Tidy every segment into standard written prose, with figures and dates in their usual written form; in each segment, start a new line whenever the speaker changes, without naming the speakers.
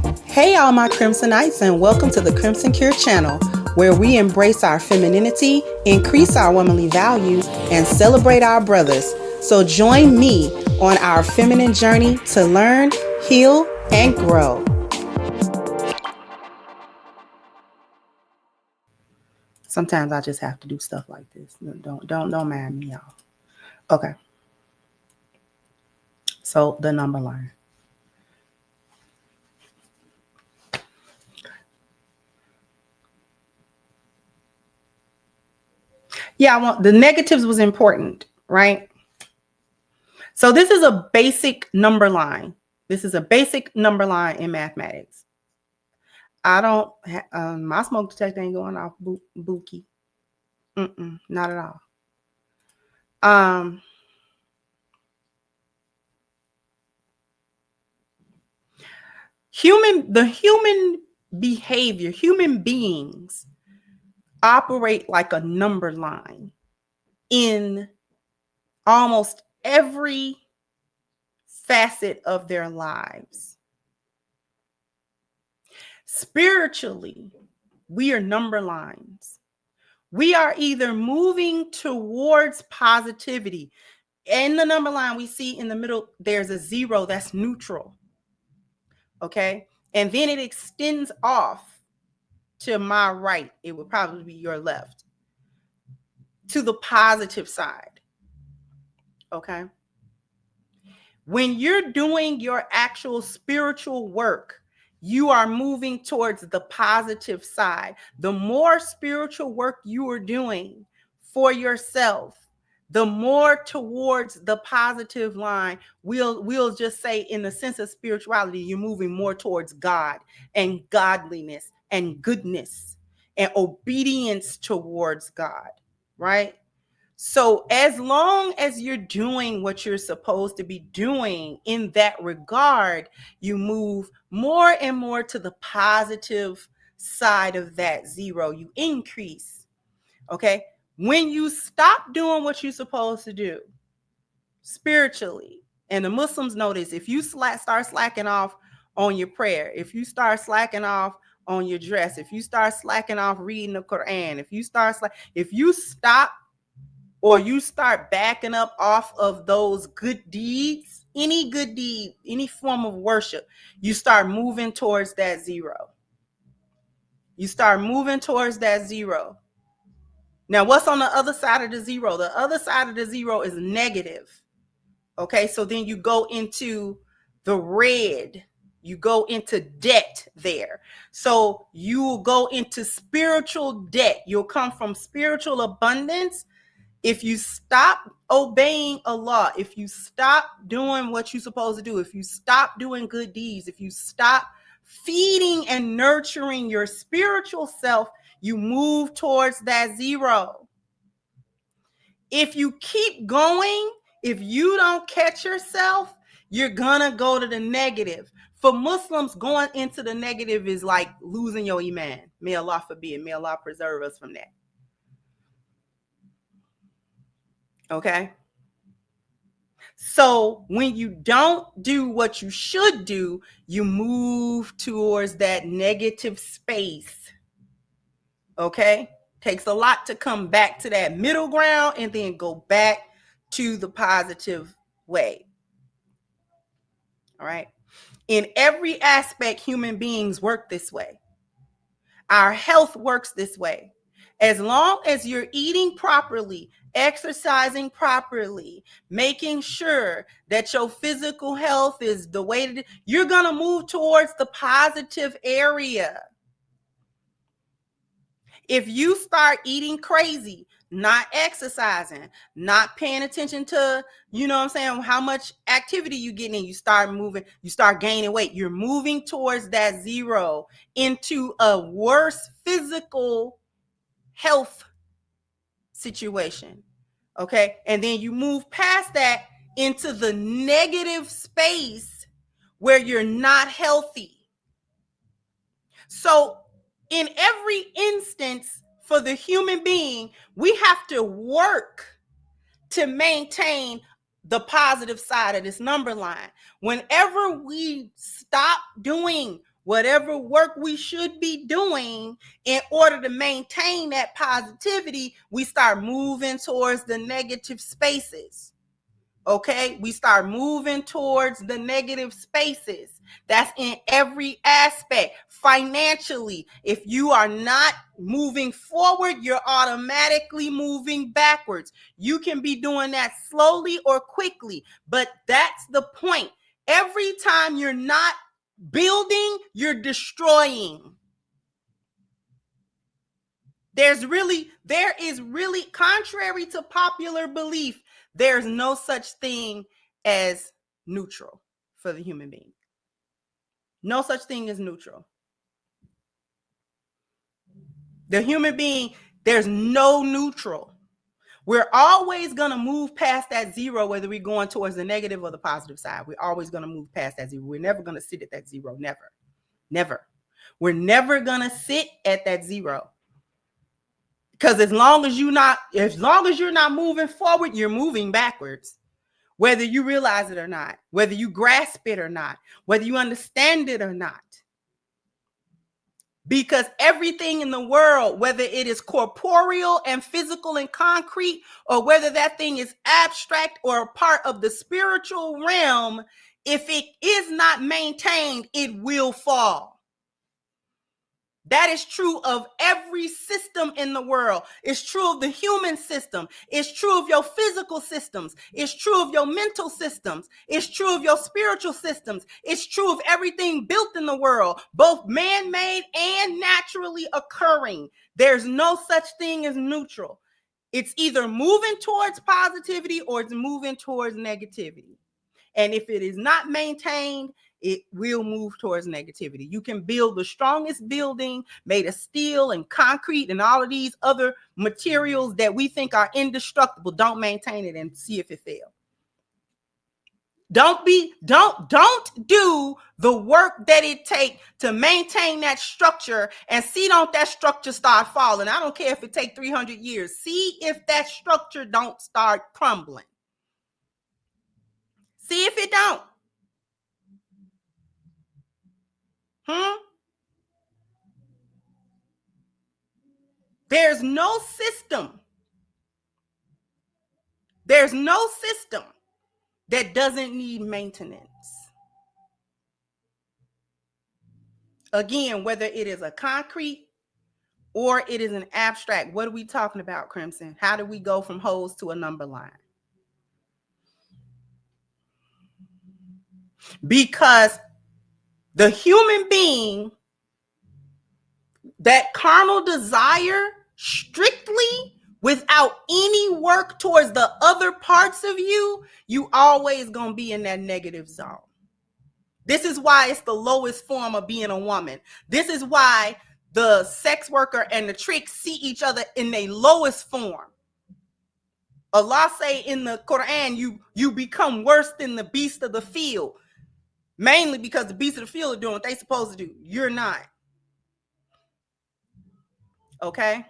Hey, all my Crimsonites, and welcome to the Crimson Cure channel, where we embrace our femininity, increase our womanly value, and celebrate our brothers. So join me on our feminine journey to learn, heal, and grow. Sometimes I just have to do stuff like this. Don't mind me, y'all. Okay. So the number line. Yeah, the negatives was important, right? So this is a basic number line. This is a basic number line in mathematics. I don't, my smoke detector ain't going off bookie. Not at all. The human behavior, human beings operate like a number line in almost every facet of their lives. Spiritually, we are number lines. We are either moving towards positivity. In the number line, we see in the middle, there's a 0 that's neutral. Okay. And then it extends off to my right. It would probably be your left, to the positive side. Okay. When you're doing your actual spiritual work, you are moving towards the positive side. The more spiritual work you are doing for yourself, the more towards the positive line. We'll just say, in the sense of spirituality, you're moving more towards God and godliness and goodness and obedience towards God, right? So as long as you're doing what you're supposed to be doing in that regard, you move more and more to the positive side of that 0. You increase. Okay. When you stop doing what you're supposed to do spiritually, and the Muslims know this, if you start slacking off on your prayer, if you start slacking off on your dress, if you start slacking off reading the Quran, if you stop or you start backing up off of those good deeds, any good deed, any form of worship, you start moving towards that 0. You start moving towards that 0. Now, what's on the other side of the 0? The other side of the 0 is negative. Okay, so then you go into the red. You go into debt there. So you will go into spiritual debt. You'll come from spiritual abundance. If you stop obeying Allah, if you stop doing what you're supposed to do, if you stop doing good deeds, if you stop feeding and nurturing your spiritual self, you move towards that 0. If you keep going, if you don't catch yourself, you're gonna go to the negative. For Muslims, going into the negative is like losing your iman. May Allah forbid. May Allah preserve us from that. Okay. So when you don't do what you should do, you move towards that negative space. Okay. Takes a lot to come back to that middle ground and then go back to the positive way. All right. In every aspect, human beings work this way. Our health works this way. As long as you're eating properly, exercising properly, making sure that your physical health is the way that you're going to move towards the positive area. If you start eating crazy, not exercising, not paying attention to, how much activity you getting in, you start moving, you start gaining weight, you're moving towards that 0 into a worse physical health situation. Okay. And then you move past that into the negative space where you're not healthy. So in every instance, for the human being, we have to work to maintain the positive side of this number line. Whenever we stop doing whatever work we should be doing in order to maintain that positivity, we start moving towards the negative spaces. Okay, we start moving towards the negative spaces. That's in every aspect. Financially, if you are not moving forward, you're automatically moving backwards. You can be doing that slowly or quickly, but that's the point. Every time you're not building, you're destroying. There is really, contrary to popular belief, there's no such thing as neutral for the human being. No such thing as neutral. The human being, there's no neutral. We're always going to move past that zero, whether we're going towards the negative or the positive side. We're always going to move past that zero. We're never going to sit at that zero. Never. Never. We're never going to sit at that zero. Because as long as you're not moving forward, you're moving backwards. Whether you realize it or not, whether you grasp it or not, whether you understand it or not. Because everything in the world, whether it is corporeal and physical and concrete, or whether that thing is abstract or a part of the spiritual realm, if it is not maintained, it will fall. That is true of every system in the world. It's true of the human system. It's true of your physical systems. It's true of your mental systems. It's true of your spiritual systems. It's true of everything built in the world, both man-made and naturally occurring. There's no such thing as neutral. It's either moving towards positivity or it's moving towards negativity. And if it is not maintained, it will move towards negativity. You can build the strongest building made of steel and concrete and all of these other materials that we think are indestructible. Don't maintain it and see if it fails. Don't do the work that it takes to maintain that structure and see don't that structure start falling. I don't care if it takes 300 years. See if that structure don't start crumbling. See if it don't. There's no system. There's no system that doesn't need maintenance. Again, whether it is a concrete or it is an abstract, what are we talking about, Crimson? How do we go from holes to a number line? Because the human being, that carnal desire, strictly without any work towards the other parts of you, you always gonna be in that negative zone. This is why it's the lowest form of being a woman. This is why the sex worker and the trick see each other in their lowest form. Allah say in the Quran, you become worse than the beast of the field. Mainly because the beasts of the field are doing what they're supposed to do. You're not. Okay?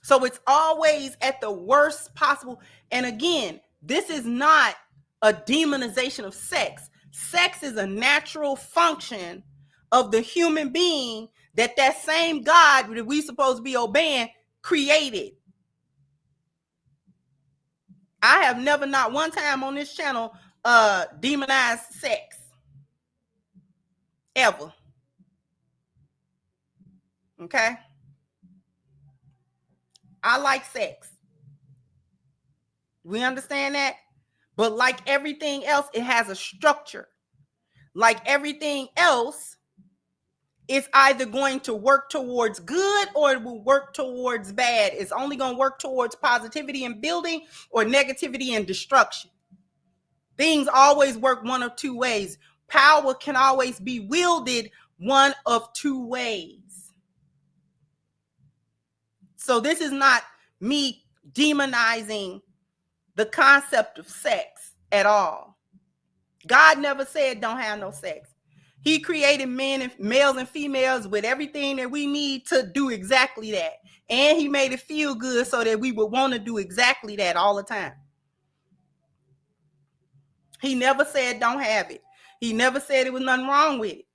So it's always at the worst possible. And again, this is not a demonization of sex. Sex is a natural function of the human being that same God that we supposed to be obeying created. I have never, not one time on this channel, demonized sex. Ever. Okay? I like sex. We understand that? But like everything else, it has a structure. Like everything else, it's either going to work towards good or it will work towards bad. It's only going to work towards positivity and building or negativity and destruction. Things always work one of two ways. Power can always be wielded one of two ways. So this is not me demonizing the concept of sex at all. God never said don't have no sex. He created men and males and females with everything that we need to do exactly that. And he made it feel good so that we would want to do exactly that all the time. He never said don't have it. He never said it was nothing wrong with it.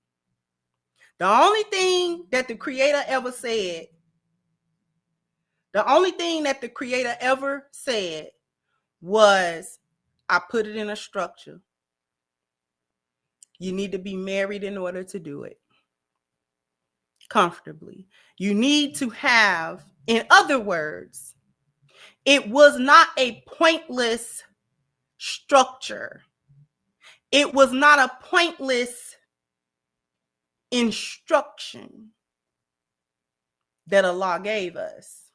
The only thing that the Creator ever said, was, I put it in a structure. You need to be married in order to do it comfortably. You need to have, in other words, it was not a pointless structure. It was not a pointless instruction that Allah gave us.